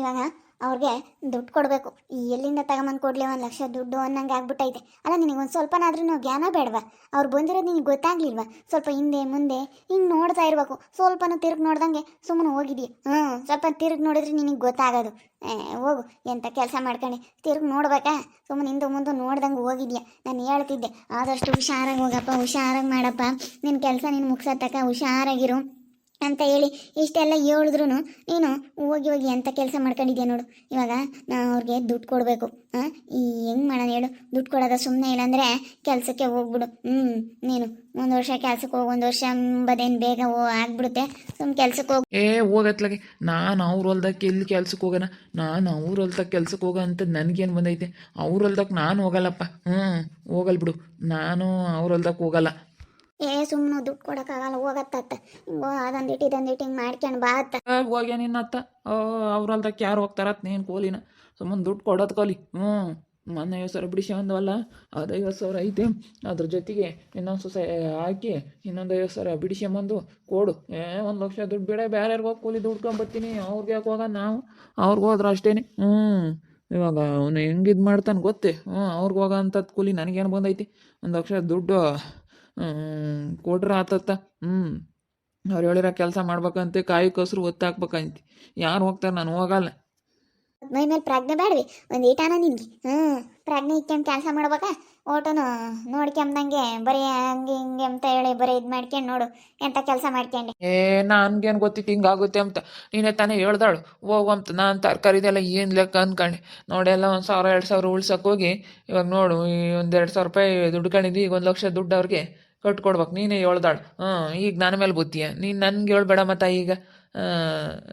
ಇವಾಗ ಅವ್ರಿಗೆ ದುಡ್ಡು ಕೊಡಬೇಕು. ಎಲ್ಲಿಂದ ತಗೊಂಬಂದು ಕೊಡಲಿ 1,00,000 ದುಡ್ಡು ಅನ್ನಂಗೆ ಆಗ್ಬಿಟ್ಟೈತೆ. ಅಲ್ಲ ನಿನಗೆ ಒಂದು ಸ್ವಲ್ಪನಾದ್ರೂ ಜ್ಞಾನ ಬೇಡವಾ? ಅವ್ರು ಬಂದಿರೋದು ನಿನಗೆ ಗೊತ್ತಾಗ್ಲಿಲ್ವಾ? ಸ್ವಲ್ಪ ಹಿಂದೆ ಮುಂದೆ ಹಿಂಗೆ ನೋಡ್ತಾ ಇರಬೇಕು. ಸ್ವಲ್ಪನೂ ತಿರುಗಿ ನೋಡ್ದಂಗೆ ಸುಮ್ಮನೆ ಹೋಗಿದೀಯ. ಸ್ವಲ್ಪ ತಿರುಗಿ ನೋಡಿದ್ರೆ ನಿನಗೆ ಗೊತ್ತಾಗೋದು. ಹೋಗು, ಎಂಥ ಕೆಲಸ ಮಾಡ್ಕೊಂಡು ತಿರುಗಿ ನೋಡ್ಬೇಕಾ? ಸುಮ್ಮನೆ ಹಿಂದೆ ಮುಂದೆ ನೋಡ್ದಂಗೆ ಹೋಗಿದ್ಯಾ. ನಾನು ಹೇಳ್ತಿದ್ದೆ ಆದಷ್ಟು ಹುಷಾರಾಗಿ ಹೋಗಪ್ಪ, ಹುಷಾರಾಗಿ ಮಾಡಪ್ಪ, ನಿನ್ನ ಕೆಲಸ ನೀನು ಮುಗಿಸತ್ತಕ್ಕ, ಹುಷಾರಾಗಿರು ಅಂತ ಹೇಳಿ ಇಷ್ಟೆಲ್ಲ ಹೇಳಿದ್ರು ನೀನು ಹೋಗಿ ಹೋಗಿ ಎಂಥ ಕೆಲಸ ಮಾಡ್ಕೊಂಡಿದ್ಯಾ ನೋಡು. ಇವಾಗ ಅವ್ರಿಗೆ ದುಡ್ಡು ಕೊಡಬೇಕು. ಈ ಹೆಂಗೆ ಮಾಡೋಣ ಹೇಳು? ದುಡ್ಡು ಕೊಡೋದ ಸುಮ್ಮನೆ ಇಲ್ಲಾಂದರೆ ಕೆಲಸಕ್ಕೆ ಹೋಗ್ಬಿಡು. ನೀನು ಒಂದು ವರ್ಷ ಕೆಲ್ಸಕ್ಕೆ ಹೋಗಿ, ಒಂದು ವರ್ಷ ಎಂಬುದೇನು ಬೇಗ ಆಗ್ಬಿಡುತ್ತೆ. ಸುಮ್ಮನೆ ಕೆಲ್ಸಕ್ಕೆ ಹೋಗಿ. ಹೋಗತ್ಲಾಗೆ ನಾನು ಅವ್ರ ಹೊಲ್ದಕ್ಕೆ ಎಲ್ಲಿ ಕೆಲ್ಸಕ್ಕೆ ಹೋಗೋಣ? ನಾನು ಅವ್ರ ಹೊಲ್ದಾಗ ಕೆಲ್ಸಕ್ಕೆ ಹೋಗೋ ಅಂತ ನನಗೇನು ಬಂದೈತೆ? ಅವ್ರ ಹೊಲ್ದಕ್ಕೆ ನಾನು ಹೋಗಲ್ಲಪ್ಪ. ಹೋಗಲ್ ಬಿಡು, ನಾನು ಅವ್ರ ಹೊಲ್ದಕ್ಕೆ ಹೋಗಲ್ಲ. ಸುಮ್ಮನೆ ದುಡ್ಡು ಕೊಡೋಕ್ಕಾಗಲ್ಲ, ಹೋಗತ್ತತ್ತ ಹಿಂಗೋ ಅದೊಂದಿಟ್ಟು ಇದೊಂದಿಟ್ಟು ಹಿಂಗೆ ಮಾಡ್ಕೊಂಡು ಬಾ ಅತ್ತ. ಹೋಗ್ಯ ನಿನ್ನ ಅತ್ತ. ಅವ್ರ ಹೊಲ್ದಕ್ಕೆ ಯಾರು ಹೋಗ್ತಾರತ್ ನೀನು ಕೋಲಿನ? ಸುಮ್ಮನೆ ದುಡ್ಡು ಕೊಡೋದು ಕೋಲಿ. ಮೊನ್ನೆ 50,000 ಬಿಡಿಸ್ಕೊಂಡವಲ್ಲ, ಅದು 50,000 ಐತೆ. ಅದ್ರ ಜೊತೆಗೆ ಇನ್ನೊಂದು ಸೊಸೆ ಹಾಕಿ ಇನ್ನೊಂದು 50,000 ಬಿಡಿಸ್ಕೊಂಬಂದು ಕೊಡು. 1,00,000 ದುಡ್ಡು ಬೇಡ, ಬೇರೆಯವ್ರಿಗೆ ಹೋಗಿ ಕೂಲಿ ದುಡ್ಕೊಂಬರ್ತೀನಿ. ಅವ್ರಿಗೆ ಯಾಕೆ ಹೋಗೋಣ ನಾವು? ಅವ್ರಿಗೆ ಹೋದ್ರೆ ಅಷ್ಟೇ. ಇವಾಗ ಅವನು ಹೆಂಗಿದು ಮಾಡ್ತಾನೆ ಗೊತ್ತೇ? ಅವ್ರಿಗೆ ಹೋಗೋ ಅಂಥದ್ದು ಕೂಲಿ ನನಗೇನು ಬಂದೈತಿ? 1,00,000 ದುಡ್ಡು ಕೊಟ್ರೆ ಆತತ್ತ. ಅವ್ರು ಹೇಳಿರೋ ಕೆಲಸ ಮಾಡ್ಬೇಕಂತೆ, ಕಾಯಿ ಕಸ್ರು ಒತ್ತಾಕ್ಬೇಕಂತೆ. ಯಾರು ಹೋಗ್ತಾರೆ? ನಾನು ಹೋಗಲ್ಲ. ಮೈ ಮೇಲೆ ಪ್ರಾಜ್ಞೆ ಬೇಡವಿ ಒಂದು ಈಟಾನ ನಿನ್ಗೆ? ಪ್ರಾಜ್ಞೆ ಇಕ್ಕೊಂಡು ಕೆಲಸ ಮಾಡ್ಬೇಕಾ? ಓಟೋನು ನೋಡ್ಕೊಂಬಂದಂಗೆ ಬರೀ ಹಂಗೆ ಹಿಂಗೆ ಅಂತ ಹೇಳಿ ಬರೀ ಇದು ಮಾಡ್ಕೊಂಡು ನೋಡು ಎಂಥ ಕೆಲಸ ಮಾಡ್ಕೊಂಡೆ. ನನ್ಗೇನು ಗೊತ್ತಿತ್ತು ಹಿಂಗಾಗುತ್ತೆ ಅಂತ? ನೀನೇ ತಾನೇ ಹೇಳ್ದಾಳು ಹೋಗಂತ. ನಾನು ತರಕಾರಿದೆಲ್ಲ ಏನು ಲೆಕ್ಕ ಅಂದ್ಕೊಂಡೆ. ನೋಡೆಲ್ಲ 1,000 2,000 ಉಳ್ಸಕ್ಕೆ ಹೋಗಿ ಇವಾಗ ನೋಡು, ಈ ಒಂದು 2,000 ರೂಪಾಯಿ ದುಡ್ಡು ಕಂಡಿದ್ದು. ಈಗ 1,00,000 ದುಡ್ಡು ಅವ್ರಿಗೆ ಕಟ್ಕೊಡ್ಬೇಕು. ನೀನೇ ಹೇಳ್ದಾಳು. ಈಗ ನನ್ನ ಮೇಲೆ ಬುದ್ಧಿಯ? ನೀನು ನನ್ಗೆ ಹೇಳ್ಬೇಡ ಮತ್ತ. ಈಗ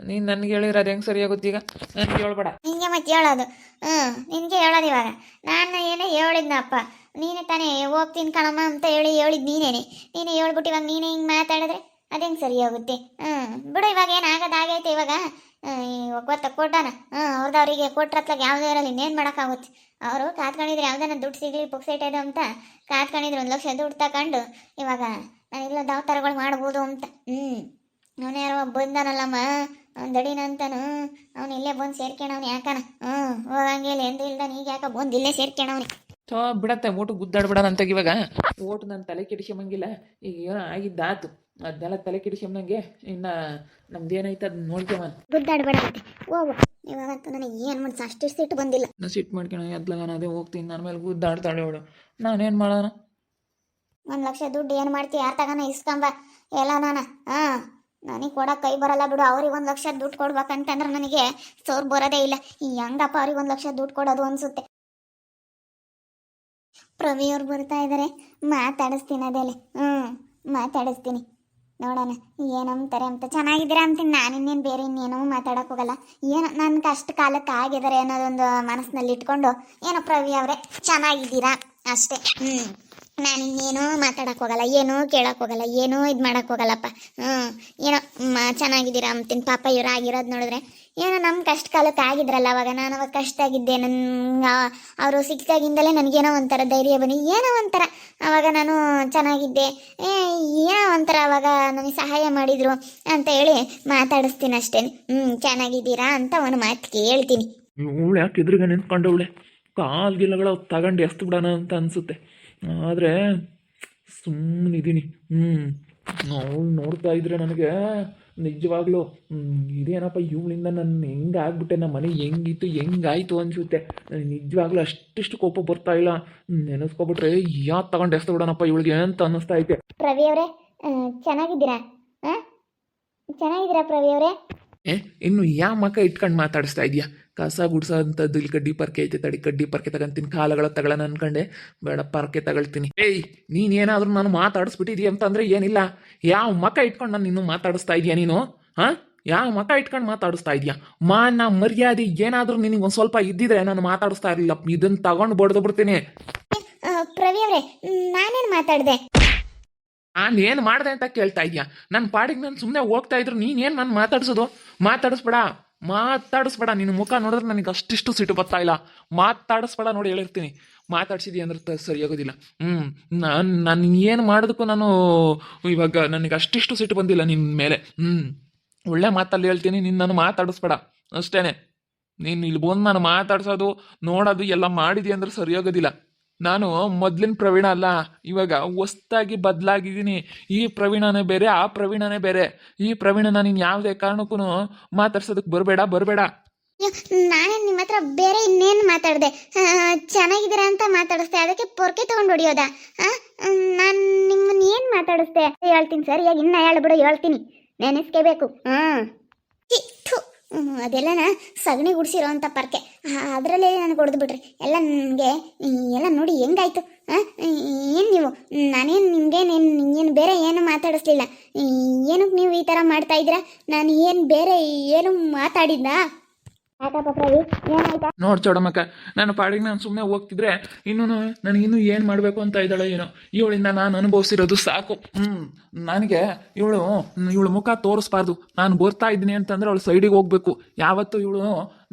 ನೀನು ನನಗೆ ಹೇಳಿರೋದು ಹೆಂಗೆ ಸರಿಯಾಗುತ್ತೆ? ಈಗ ನನಗೆ ಹೇಳ್ಬೇಡ. ನಿಂಗೆ ಮತ್ತೆ ಹೇಳೋದು? ನಿನಗೆ ಹೇಳೋದು ಇವಾಗ. ನಾನು ಏನೇ ಹೇಳಿದ್ನಪ್ಪ, ನೀನೇ ತಾನೇ ಹೋಗ್ತೀನಿ ಕಣಮ್ಮ ಅಂತ ಹೇಳಿದ್ದು ನೀನೇ ಹೇಳ್ಬಿಟ್ಟು ಇವಾಗ ನೀನೇ ಹಿಂಗೆ ಮಾತಾಡಿದ್ರೆ ಅದು ಹೆಂಗೆ ಸರಿ ಹೋಗುತ್ತೆ? ಬಿಡು, ಇವಾಗ ಏನು ಆಗೈತೆ ಇವಾಗ. ಗೊತ್ತ ಕೊಟ್ಟಾನ, ಅವ್ರದವ್ರಿಗೆ ಕೊಟ್ರತ್ಲಾಗ ಯಾವುದೇ ಇರಲ್ಲ, ಇನ್ನೇನು ಮಾಡೋಕ್ಕಾಗುತ್ತೆ? ಅವರು ಕಾತ್ಕೊಂಡಿದ್ರೆ ಯಾವ್ದಾನ ದುಡ್ಡು ಸಿಗಲಿ ಪುಕ್ಸೈಟ್ ಇದು ಅಂತ ಕಾತ್ಕೊಂಡಿದ್ರು. 1,00,000 ದುಡ್ಡು ತಗೊಂಡು ಇವಾಗ ನಾನಿಲ್ಲ ದಾವತಾರಗಳು ಮಾಡ್ಬೋದು ಅಂತ. ಅವನು ಯಾರೋ ಬಂದಾನಲ್ಲಮ್ಮ, ಅವ್ನು ದಡಿನಂತಾನು, ಅವ್ನು ಇಲ್ಲೇ ಬಂದು ಸೇರ್ಕೊಂಡವ್ನು. ಯಾಕನ ಹೋಗಂಗಿಲ್ಲ ಎಂದು ಇಲ್ದ ಈಗ ಯಾಕೆ ಬಂದು ಇಲ್ಲೇ ಸೇರ್ಕೊಂಡವ್ನಿ. ಬಿಡತ್ತೆ, ಓಟು ಗುದ್ದಾಡ್ಬಿಡೋಣ ಅಂತ. ಇವಾಗ ಓಟು ನನ್ನ ತಲೆ ಕೆಡಿಸ್ಕೊಂಬಂಗಿಲ್ಲ. ಈಗ ಏನೋ ಆಗಿದ್ದಾತು, ಅದನ್ನೆಲ್ಲ ತಲೆ ಕೆಡಿಸ್ಕೊಂಬಂಗೆ. ಇನ್ನು ನಮ್ದೇನೈತೆ ಅದನ್ನ ನೋಡ್ಕೊಂಬ. ಗುದ್ದಾಡ್ಬೇಡತ್ತೆ, ಹೋಗು. ಇವಾಗಂತೂ ನನಗೆ ಏನು ಮನ್ಸು ಅಷ್ಟು ಸಿಟ್ಟು ಬಂದಿಲ್ಲ. ನಾನು ಸಿಟ್ಟು ಮಾಡ್ಕೊಂಡು ಎದ್ಲಾಗ ಅದೇ ಹೋಗ್ತೀನಿ. ನನ್ನ ಮೇಲೆ ಗುದ್ದಾಡ್ತಾಳೆ ಅವಳು. ನಾನೇನು ಮಾಡೋಣ? 1,00,000 ದುಡ್ಡು ಏನು ಮಾಡ್ತೀವಿ? ಯಾರು ತಗೋಣ ಇಸ್ಕೊಂಬ ಎಲ್ಲ ನಾನು. ನನಗೆ ಕೊಡೋಕೆ ಕೈ ಬರಲ್ಲ ಬಿಡು. ಅವ್ರಿಗೆ 1,00,000 ದುಡ್ಡು ಕೊಡ್ಬೇಕಂತಂದ್ರೆ ನನಗೆ ಸೋರ್ ಬರೋದೇ ಇಲ್ಲ. ಈ ಹೆಂಗಪ್ಪ ಅವ್ರಿಗೆ 1,00,000 ದುಡ್ಡು ಕೊಡೋದು ಅನ್ಸುತ್ತೆ. ಪ್ರವಿ ಅವ್ರು ಬರ್ತಾ ಇದ್ದಾರೆ, ಮಾತಾಡಿಸ್ತೀನಿ ಅದೇಲೆ. ಮಾತಾಡಿಸ್ತೀನಿ, ನೋಡೋಣ ಏನಂತಾರೆ ಅಂತ. ಚೆನ್ನಾಗಿದ್ದೀರಾ ಅಂತೀನಿ ನಾನು, ಇನ್ನೇನು ಬೇರೆ ಇನ್ನೇನೋ ಮಾತಾಡೋಕೆ ಹೋಗಲ್ಲ. ಏನೋ ನನ್ನ ಅಷ್ಟು ಕಾಲಕ್ಕೆ ಆಗಿದ್ದಾರೆ ಅನ್ನೋದೊಂದು ಮನಸ್ಸಿನಲ್ಲಿ ಇಟ್ಕೊಂಡು, ಏನೋ ಪ್ರವಿ ಅವರೇ ಚೆನ್ನಾಗಿದ್ದೀರಾ ಅಷ್ಟೇ. ನಾನು ಇನ್ನೇನೋ ಮಾತಾಡೋಕೆ ಹೋಗಲ್ಲ, ಏನೂ ಕೇಳೋಕೆ ಹೋಗಲ್ಲ, ಏನೂ ಇದು ಮಾಡೋಕೆ ಹೋಗಲ್ಲಪ್ಪ. ಏನೋ ಚೆನ್ನಾಗಿದ್ದೀರಾ ಅಂತೀನಿ. ಪಾಪ ಇವ್ರು ಆಗಿರೋದು ನೋಡಿದ್ರೆ ಏನೋ ನಮ್ಮ ಕಷ್ಟ ಕಾಲಕ್ಕೆ ಆಗಿದ್ರಲ್ಲ ಅವಾಗ. ನಾನು ಅವಾಗ ಕಷ್ಟ ಆಗಿದ್ದೆ. ನನ್ನ ಅವರು ಸಿಕ್ಕಾಗಿಂದಲೇ ನನಗೇನೋ ಒಂಥರ ಧೈರ್ಯ ಬನ್ನಿ, ಏನೋ ಒಂಥರ ಆವಾಗ ನಾನು ಚೆನ್ನಾಗಿದ್ದೆ. ಏನೋ ಒಂಥರ ಆವಾಗ ನನಗೆ ಸಹಾಯ ಮಾಡಿದರು ಅಂತ ಹೇಳಿ ಮಾತಾಡಿಸ್ತೀನಿ ಅಷ್ಟೇ. ಚೆನ್ನಾಗಿದ್ದೀರಾ ಅಂತ ಒಂದು ಮಾತು ಕೇಳ್ತೀನಿ. ಇವಳು ಯಾಕೆ ಎದುರುಗ ನಿಂತ್ಕೊಂಡವಳೆ? ಕಾಲ್ಗಿಲ್ಲಗಳು ತಗೊಂಡು ಎಸ್ತು ಬಿಡೋಣ ಅಂತ ಅನಿಸುತ್ತೆ. ಆದರೆ ಸುಮ್ಮನಿದ್ದೀನಿ. ಅವಳು ನೋಡ್ತಾ ಇದ್ರೆ ನನಗೆ ನಿಜವಾಗ್ಲೂ ಇದೇನಪ್ಪ ಇವಳಿಂದ ನನ್ನ ಹೆಂಗೆ ಆಗ್ಬಿಟ್ಟೆ, ನಮ್ಮ ಮನೆ ಹೆಂಗಿತ್ತು ಹೆಂಗಾಯಿತು ಅನಿಸುತ್ತೆ. ನನಗೆ ನಿಜವಾಗ್ಲೂ ಅಷ್ಟಿಷ್ಟು ಕೋಪ ಬರ್ತಾ ಇಲ್ಲ. ನೆನೆಸ್ಕೊಬಿಟ್ರೆ ಯಾಕೆ ತಗೊಂಡು ಎಸ್ತು ಬಿಡೋಣಪ್ಪ ಇವಳಿಗೆ ಅಂತ ಅನ್ನಿಸ್ತಾ ಐತೆ. ಪ್ರವಿ ಅವರೇ ಚೆನ್ನಾಗಿದ್ದೀರಾ? ಚೆನ್ನಾಗಿದ್ದೀರಾ ಪ್ರವಿ ಅವರೇ? ಇನ್ನು ಯಾವ ಮಕ್ಕ ಇಟ್ಕೊಂಡು ಮಾತಾಡಿಸ್ತಾ ಇದೆಯಾ? ಕಸ ಗುಡ್ಸೋ ಅಂಥದ್ದು ಇಲ್ಲಿ ಕಡ್ಡಿ ಪರ್ಕೆ ಐತೆ, ತಡಿ ಕಡ್ಡಿ ಪರ್ಕೆ ತಗೊಂತೀನಿ. ಕಾಲಗಳ ತಗೊಳ್ಳೋಣ ಅನ್ಕೊಂಡೆ, ಬೇಡ ಪರ್ಕೆ ತಗೊಳ್ತೀನಿ. ನೀನೇನಾದ್ರೂ ನಾನು ಮಾತಾಡಿಸ್ಬಿಟ್ಟಿದೀಯ ಅಂತಂದ್ರೆ ಏನಿಲ್ಲ. ಯಾವ ಮಕ್ಕ ಇಟ್ಕೊಂಡು ನಾನು ಇನ್ನೂ ಮಾತಾಡಿಸ್ತಾ ಇದೆಯಾ ನೀನು? ಯಾವ ಮಕ್ಕ ಇಟ್ಕೊಂಡು ಮಾತಾಡಿಸ್ತಾ ಇದೆಯಾ? ಮಾನ ಮರ್ಯಾದೆ ಏನಾದರೂ ನಿನಗೆ ಒಂದು ಸ್ವಲ್ಪ ಇದ್ದಿದ್ರೆ ನಾನು ಮಾತಾಡಿಸ್ತಾ ಇರಲಿಲ್ಲ. ಇದನ್ನು ತಗೊಂಡು ಬಡ್ದು ಬಿಡ್ತೀನಿ. ಪ್ರವಿ ಅವರೇ ನಾನೇನು ಮಾತಾಡಿದೆ? ನಾನು ಏನು ಮಾಡಿದೆ ಅಂತ ಕೇಳ್ತಾ ಇದೆಯಾ? ನನ್ನ ಪಾಡಿಗೆ ನಾನು ಸುಮ್ಮನೆ ಹೋಗ್ತಾ ಇದ್ರು ನೀನೇನು ನಾನು ಮಾತಾಡಿಸೋದು? ಮಾತಾಡಿಸ್ಬೇಡ. ನಿನ್ನ ಮುಖ ನೋಡಿದ್ರೆ ನನಗೆ ಅಷ್ಟಿಷ್ಟು ಸಿಟ್ಟು ಬರ್ತಾ ಇಲ್ಲ. ಮಾತಾಡಿಸ್ಬೇಡ, ನೋಡಿ ಹೇಳಿರ್ತೀನಿ. ಮಾತಾಡ್ಸಿದಿ ಅಂದ್ರೆ ಸರಿಯಾಗೋದಿಲ್ಲ. ನಾನು ಏನು ಮಾಡೋದಕ್ಕೂ ನಾನು ಇವಾಗ ನನಗೆ ಅಷ್ಟಿಷ್ಟು ಸಿಟ್ಟು ಬಂದಿಲ್ಲ ನಿನ್ನ ಮೇಲೆ. ಒಳ್ಳೆ ಮಾತಲ್ಲಿ ಹೇಳ್ತೀನಿ, ನಿನ್ನ ನಾನು ಮಾತಾಡಿಸ್ಬೇಡ ಅಷ್ಟೇನೆ. ನೀನು ಇಲ್ಲಿ ಬಂದು ನಾನು ಮಾತಾಡ್ಸೋದು ನೋಡೋದು ಎಲ್ಲ ಮಾಡಿದೆ ಅಂದ್ರೆ ಸರಿಯಾಗೋದಿಲ್ಲ. ನಾನು ಮೊದ್ಲಿನ ಪ್ರವೀಣ ಅಲ್ಲ, ಇವಾಗ ಹೊಸ್ದಾಗಿ ಬದಲಾಗಿದ್ದೀನಿ. ಈ ಪ್ರವೀಣನೇ ಬೇರೆ, ಆ ಪ್ರವೀಣನೇ ಬೇರೆ. ಈ ಪ್ರವೀಣನ ನೀನು ಯಾವುದೇ ಕಾರಣಕ್ಕೂ ಮಾತಾಡ್ಸೋದಕ್ಕೆ ಬರಬೇಡ. ನಾನೇ ನಿಮ್ಮ ಹತ್ರ ಬೇರೆ ಇನ್ನೇನು ಮಾತಾಡಿದೆ? ಚೆನ್ನಾಗಿದ್ದೀರಾ ಅಂತ ಮಾತಾಡಿಸ್ದೆ, ಅದಕ್ಕೆ ಪೊರ್ಕೆ ತಗೊಂಡು ಹೊಡಿಯೋದಾ? ನಾನು ನಿಮ್ಮನ್ನ ಏನು ಮಾತಾಡಿಸ್ದೆ ಹೇಳ್ತೀನಿ ಸರಿಯಾಗಿ, ಇನ್ನ ಹೇಳ್ಬಿಡು ಹೇಳ್ತೀನಿ, ನೆನೆಸ್ಕೋಬೇಕು. ಅದೆಲ್ಲನ ಸಗಣಿ ಗುಡಿಸಿರೋ ಅಂತ ಪರ್ಕೆ, ಅದರಲ್ಲೇ ನನಗೆ ಹೊಡೆದು ಬಿಡ್ರಿ ಎಲ್ಲ. ನನಗೆ ಎಲ್ಲ ನೋಡಿ ಹೆಂಗಾಯ್ತು. ಏನು ನೀವು, ನಾನೇನು ನಿಮ್ಗೇನು ಬೇರೆ ಏನು ಮಾತಾಡಿಸ್ಲಿಲ್ಲ. ಏನಕ್ಕೆ ನೀವು ಈ ಥರ ಮಾಡ್ತಾ ಇದ್ದೀರಾ? ನಾನು ಏನು ಬೇರೆ ಏನು ಮಾತಾಡಿದ್ದ? ಯಾಕಪ್ಪ ಪ್ರವಿ, ಏನಾಯ್ತಾ? ನೋಡ್ ಚೌಡಮ್ಮಕ್ಕ, ನನ್ನ ಪಾಡಿಗೆ ನಾನು ಸುಮ್ಮನೆ ಹೋಗ್ತಿದ್ರೆ ನನಗಿನ್ನೂ ಏನು ಮಾಡಬೇಕು ಅಂತ ಇದ್ದಾಳೋ ಏನೋ. ಇವಳಿಂದ ನಾನು ಅನುಭವಿಸಿರೋದು ಸಾಕು. ನನಗೆ ಇವಳು ಮುಖ ತೋರಿಸ್ಬಾರ್ದು. ನಾನು ಬರ್ತಾ ಇದ್ದೀನಿ ಅಂತಂದ್ರೆ ಅವಳು ಸೈಡಿಗೆ ಹೋಗ್ಬೇಕು. ಯಾವತ್ತೂ ಇವಳು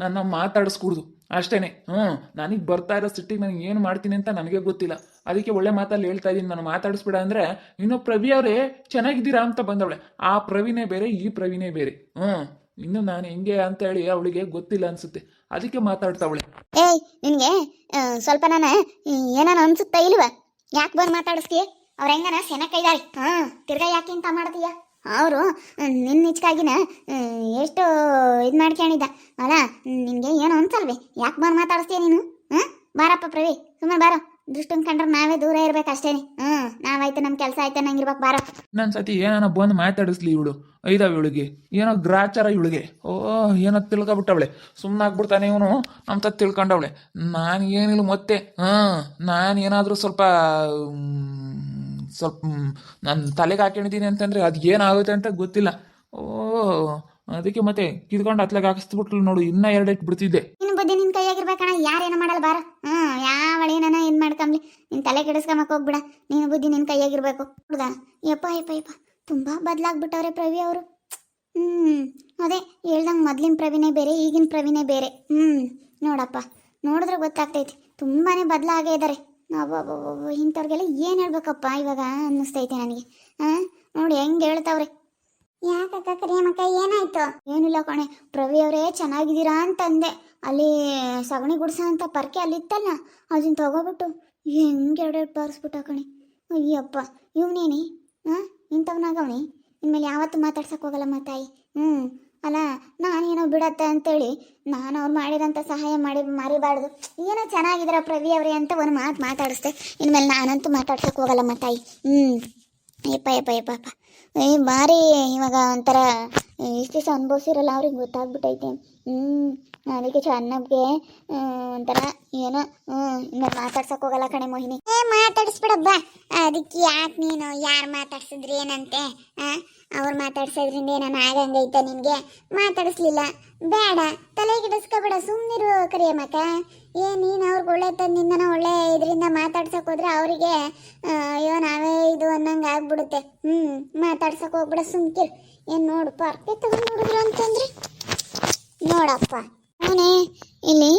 ನನ್ನ ಮಾತಾಡಿಸ್ಕೂಡ್ದು ಅಷ್ಟೇನೆ. ನನಗೆ ಬರ್ತಾ ಇರೋ ಸಿಟ್ಟಿಗೆ ನನಗೆ ಏನು ಮಾಡ್ತೀನಿ ಅಂತ ನನಗೆ ಗೊತ್ತಿಲ್ಲ. ಅದಕ್ಕೆ ಒಳ್ಳೆ ಮಾತಲ್ಲಿ ಹೇಳ್ತಾ ಇದ್ದೀನಿ, ನಾನು ಮಾತಾಡಿಸ್ಬೇಡ ಅಂದರೆ. ಇನ್ನು ಪ್ರವಿ ಅವರೇ ಚೆನ್ನಾಗಿದ್ದೀರಾ ಅಂತ ಬಂದವಳೆ. ಆ ಪ್ರವಿನೇ ಬೇರೆ, ಈ ಪ್ರವಿನೇ ಬೇರೆ. ಇನ್ನು ನಾನು ಹೆಂಗೆ ಅಂತ ಹೇಳಿ ಅವಳಿಗೆ ಗೊತ್ತಿಲ್ಲ ಅನ್ಸುತ್ತೆ, ಅದಕ್ಕೆ ಮಾತಾಡ್ತಾವಳೆ. ಏಯ್, ನಿನಗೆ ಸ್ವಲ್ಪ ನಾನು ಏನಾನ ಅನ್ಸುತ್ತಾ ಇಲ್ವಾ? ಯಾಕೆ ಬಂದು ಮಾತಾಡಿಸ್ತೀಯ? ಅವ್ರ ಹೆಂಗನ ಸೆನಕೈದಾರಿ. ತಿರ್ಗಾ ಯಾಕೆ ಅಂತ ಮಾಡ್ತೀಯ? ಅವರು ನಿನ್ನ ನಿಚ್ಕಾಗಿನ ಎಷ್ಟು ಇದು ಮಾಡ್ಕೊಂಡಿದ್ದ ಅಲ್ಲ, ನಿನಗೆ ಏನು ಅನ್ಸಲ್ವೇ? ಯಾಕೆ ಬಂದು ಮಾತಾಡಿಸ್ತೀಯ ನೀನು? ಬಾರಪ್ಪ ಪ್ರವಿ, ಸುಮ್ಮನೆ ಬಾರೋ. ದೃಷ್ಟನ್ ಕಂಡ್ರೆ ನಾವೇ ದೂರ ಇರ್ಬೇಕು ಅಷ್ಟೇನೆ. ನಾವಾಯ್ತು, ನಮ್ಮ ಕೆಲಸ ಆಯ್ತು ಅನ್ನಂಗಿರ್ಬೇಕು. ಬಾರೋ. ಇನ್ನೊಂದು ಸತಿ ಏನಾನ ಬಂದು ಮಾತಾಡಿಸ್ಲಿ ಇವಳು. ಐದಾವ ಇವಳಿಗೆ ಏನೋ ಗ್ರಾಚಾರ ಇವಳಿಗೆ. ಏನೋ ತಿಳ್ಕೊಬಿಟ್ಟವಳೆ. ಸುಮ್ಮನಾಗ್ಬಿಡ್ತಾನೆ ಇವನು ಅಂತ ತಿಳ್ಕೊಂಡವಳೆ. ನಾನು ಏನಿಲ್ಲ ಮತ್ತೆ. ನಾನು ಏನಾದರೂ ಸ್ವಲ್ಪ ನಾನು ತಲೆಗೆ ಹಾಕೊಂಡಿದ್ದೀನಿ ಅಂತಂದರೆ ಅದು ಏನಾಗುತ್ತೆ ಅಂತ ಗೊತ್ತಿಲ್ಲ. ಅದಕ್ಕೆ ಮತ್ತೆ ಕಿದ್ಕೊಂಡು ಹತ್ಲಾಗ ಹಾಕಿಸ್ಬಿಟ್ಲು ನೋಡು, ಇನ್ನೂ 2 ಇಟ್ಬಿಡ್ತಿದ್ದೆ. ನಿನ್ನ ಬುದ್ಧಿ ನಿನ್ನ ಕೈಯಾಗಿರ್ಬೇಕಣ, ಯಾರೇನು ಮಾಡಲ್ಲ. ಬಾರ. ಯಾವಳೇನ ಏನು ಮಾಡ್ಕೊಂಬ್ಲಿ, ನಿನ್ನ ತಲೆ ಕೆಡಿಸ್ಕೊಂಬಕ್ಕೆ ಹೋಗ್ಬಿಡ. ನಿನ್ನ ಬುದ್ಧಿ ನಿನ್ನ ಕೈಯಾಗಿರ್ಬೇಕು. ಹೌದಾ? ಯಪ್ಪ ತುಂಬ ಬದಲಾಗ್ಬಿಟ್ಟವ್ರೆ ಪ್ರವಿ ಅವರು. ಅದೇ ಹೇಳ್ದಂಗೆ ಮೊದ್ಲಿನ ಪ್ರವಿನೇ ಬೇರೆ, ಈಗಿನ ಪ್ರವಿನೇ ಬೇರೆ. ನೋಡಪ್ಪ, ನೋಡಿದ್ರೆ ಗೊತ್ತಾಗ್ತೈತಿ, ತುಂಬಾ ಬದಲಾಗೇ ಇದ್ದಾರೆ. ಇಂಥವ್ರಿಗೆಲ್ಲ ಏನು ಹೇಳ್ಬೇಕಪ್ಪ ಇವಾಗ ಅನ್ನಿಸ್ತೈತೆ ನನಗೆ. ನೋಡಿ ಹೆಂಗೆ ಹೇಳ್ತಾವ್ರೆ. ಯಾಕಕ್ಕ ಕರಿಯಮ್ಮಕ್ಕ, ಏನಾಯ್ತು? ಏನಿಲ್ಲ ಕಣೆ ಪ್ರವಿ ಅವರೇ, ಚೆನ್ನಾಗಿದ್ದೀರಾ ಅಂತಂದೆ. ಅಲ್ಲಿ ಸಗಣಿ ಗುಡ್ಸ ಅಂತ ಪರ್ಕೆ ಅಲ್ಲಿತ್ತಲ್ಲ, ಅದನ್ನ ತಗೋಬಿಟ್ಟು ಹೆಂಗೆ 2 ಬಾರಿಸ್ಬಿಟ್ಟ ಕಣೆ. ಅಯ್ಯಪ್ಪ, ಇವನೇನಿ ಇಂಥವ್ನಾಗವನಿ. ಇನ್ಮೇಲೆ ಯಾವತ್ತೂ ಮಾತಾಡ್ಸಕ್ಕೆ ಹೋಗಲ್ಲ ತಾಯಿ. ಅಲ್ಲ, ನಾನೇನೋ ಬಿಡತ್ತೆ ಅಂತೇಳಿ ನಾನು ಅವ್ರು ಮಾಡಿರೋಂಥ ಸಹಾಯ ಮರಿಬಾರ್ದು. ಏನೋ ಚೆನ್ನಾಗಿದ್ದೀರ ಪ್ರವಿ ಅವರೇ ಅಂತ ಒಂದು ಮಾತು ಮಾತಾಡಿಸ್ದೆ. ಇನ್ಮೇಲೆ ನಾನಂತೂ ಮಾತಾಡ್ಸಕ್ಕೆ ಹೋಗಲ್ಲ ತಾಯಿ. ಯಪ್ಪ ಭಾರಿ ಇವಾಗ ಒಂಥರ ಇಷ್ಟು ದಿವಸ ಅನುಭವಿಸಿರಲ್ಲ, ಅವ್ರಿಗೆ ಗೊತ್ತಾಗ್ಬಿಟ್ಟೈತೆ. ಅದಕ್ಕೆ ಚೆನ್ನಾಗೆ ಒಂಥರ ಏನೋ ಇನ್ಮೇಲೆ ಮಾತಾಡ್ಸಕ್ಕೆ ಹೋಗಲ್ಲ ಕಣೆ ಮೋಹಿನಿ. ಮಾತಾಡಿಸ್ಬಿಡಬ್ಬ. ಅದಕ್ಕೆ ಯಾಕೆ ನೀನು ಯಾರು ಮಾತಾಡ್ಸಿದ್ರಿ ಏನಂತೆ? ಅವ್ರು ಮಾತಾಡ್ಸೋದ್ರಿಂದ ಏನಾನ ಆಗಂಗೈತೆ ನಿನಗೆ? ಮಾತಾಡಿಸ್ಲಿಲ್ಲ, ಬೇಡ, ತಲೆ ಕೆಡಿಸ್ಕೊಬೇಡ, ಸುಮ್ಮನಿರು ಕರಿಯಮ್ಮಕ್ಕ. ನೀನು ಅವ್ರಿಗೆ ಒಳ್ಳೆ ನಿನ್ನನ ಒಳ್ಳೆ ಇದರಿಂದ ಮಾತಾಡ್ಸಕ್ಕೆ ಹೋದ್ರೆ ಅವರಿಗೆ ಅಯ್ಯೋ ನಾವೇ ಇದು ಅನ್ನಂಗೆ ಆಗ್ಬಿಡುತ್ತೆ. ಮಾತಾಡ್ಸಕ್ಕೆ ಹೋಗ್ಬಿಡ, ಸುಮ್ಕಿರು. ಏನು ನೋಡು, ಪಾರ್ಕೆ ತಗೊಂಡು ನೋಡಿದ್ರು ಅಂತಂದ್ರೆ ನೋಡಪ್ಪ, ಅವನೇ ಇಲ್ಲಿ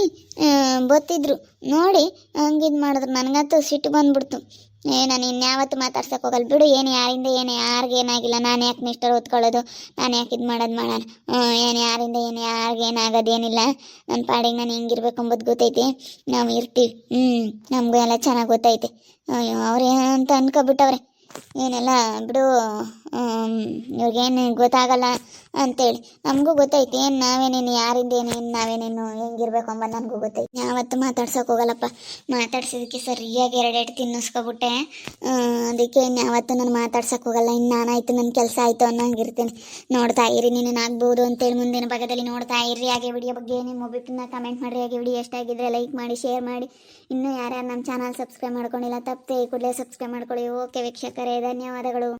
ಗೊತ್ತಿದ್ರು ನೋಡಿ ಹಂಗಿದು ಮಾಡಿದ್ರು. ನನಗಂತೂ ಸಿಟ್ಟು ಬಂದ್ಬಿಡ್ತು. ನಾನು ಇನ್ಯಾವತ್ತು ಮಾತಾಡ್ಸಕ್ಕೆ ಹೋಗಲ್ಲ ಬಿಡು. ಯಾರಿಂದ ಯಾರಿಗೇನಾಗಿಲ್ಲ, ನಾನು ಯಾಕೆ ನಿಷ್ಠರು ಹೊತ್ಕೊಳ್ಳೋದು, ನಾನು ಯಾಕೆ ಇದು ಮಾಡೋಣ. ಯಾರಿಂದ ಯಾರಿಗೇನಾಗೋದೇನಿಲ್ಲ. ನನ್ನ ಪಾಡಿಗೆ ನಾನು ಹಿಂಗಿರ್ಬೇಕು ಅಂಬೋದು ಗೊತ್ತೈತಿ. ನಾವು ಇರ್ತೀವಿ. ನಮಗೂ ಎಲ್ಲ ಚೆನ್ನಾಗಿ ಗೊತ್ತೈತೆ. ಅಯ್ಯೋ ಅವ್ರೇನಂತ ಅನ್ಕೊಬಿಟ್ಟವ್ರೆ. ಏನೆಲ್ಲ ಬಿಡು, ಇವ್ರಿಗೇನು ಗೊತ್ತಾಗಲ್ಲ ಅಂತೇಳಿ. ನಮಗೂ ಗೊತ್ತೈತಿ ಏನು ನಾವೇನೇನು ಯಾರಿಂದ ಏನೇನು ನಾವೇನೇನು ಹೆಂಗಿರ್ಬೇಕು ಅಂಬದು ನನಗೂ ಗೊತ್ತೈತಿ. ಯಾವತ್ತು ಮಾತಾಡ್ಸೋಕೆ ಹೋಗಲ್ಲಪ್ಪ. ಮಾತಾಡ್ಸೋದಕ್ಕೆ ಸರಿಯಾಗಿ 2 ತಿನ್ನಿಸ್ಕೊಬಿಟ್ಟೆ. ಅದಕ್ಕೆ ಇನ್ಯಾವತ್ತು ನಾನು ಮಾತಾಡ್ಸೋಕೆ ಹೋಗಲ್ಲ. ಇನ್ನು ನಾನಾಯ್ತು, ನನ್ನ ಕೆಲಸ ಆಯಿತು ಅನ್ನೋಂಗಿರ್ತೀನಿ. ನೋಡ್ತಾ ಇರಿ, ನೀನು ಆಗ್ಬೋದು ಅಂತೇಳಿ ಮುಂದಿನ ಭಾಗದಲ್ಲಿ ನೋಡ್ತಾ ಇರ್ರಿ. ಹಾಗೆ ವಿಡಿಯೋ ಬಗ್ಗೆ ನಿಮ್ಮ ಒಬ್ಬಿಟ್ಟನ್ನ ಕಮೆಂಟ್ ಮಾಡಿರಿ. ಹಾಗೆ ವಿಡಿಯೋ ಎಷ್ಟಾಗಿದ್ದರೆ ಲೈಕ್ ಮಾಡಿ, ಶೇರ್ ಮಾಡಿ. ಇನ್ನೂ ಯಾರ್ಯಾರು ನಮ್ಮ ಚಾನಲ್ ಸಬ್ಸ್ಕ್ರೈಬ್ ಮಾಡ್ಕೊಂಡಿಲ್ಲ ತಪ್ಪದೆ ಈ ಕೂಡಲೇ ಸಬ್ಸ್ಕ್ರೈಬ್ ಮಾಡ್ಕೊಳ್ಳಿ. ಓಕೆ ವೀಕ್ಷಕರೇ, ಧನ್ಯವಾದಗಳು.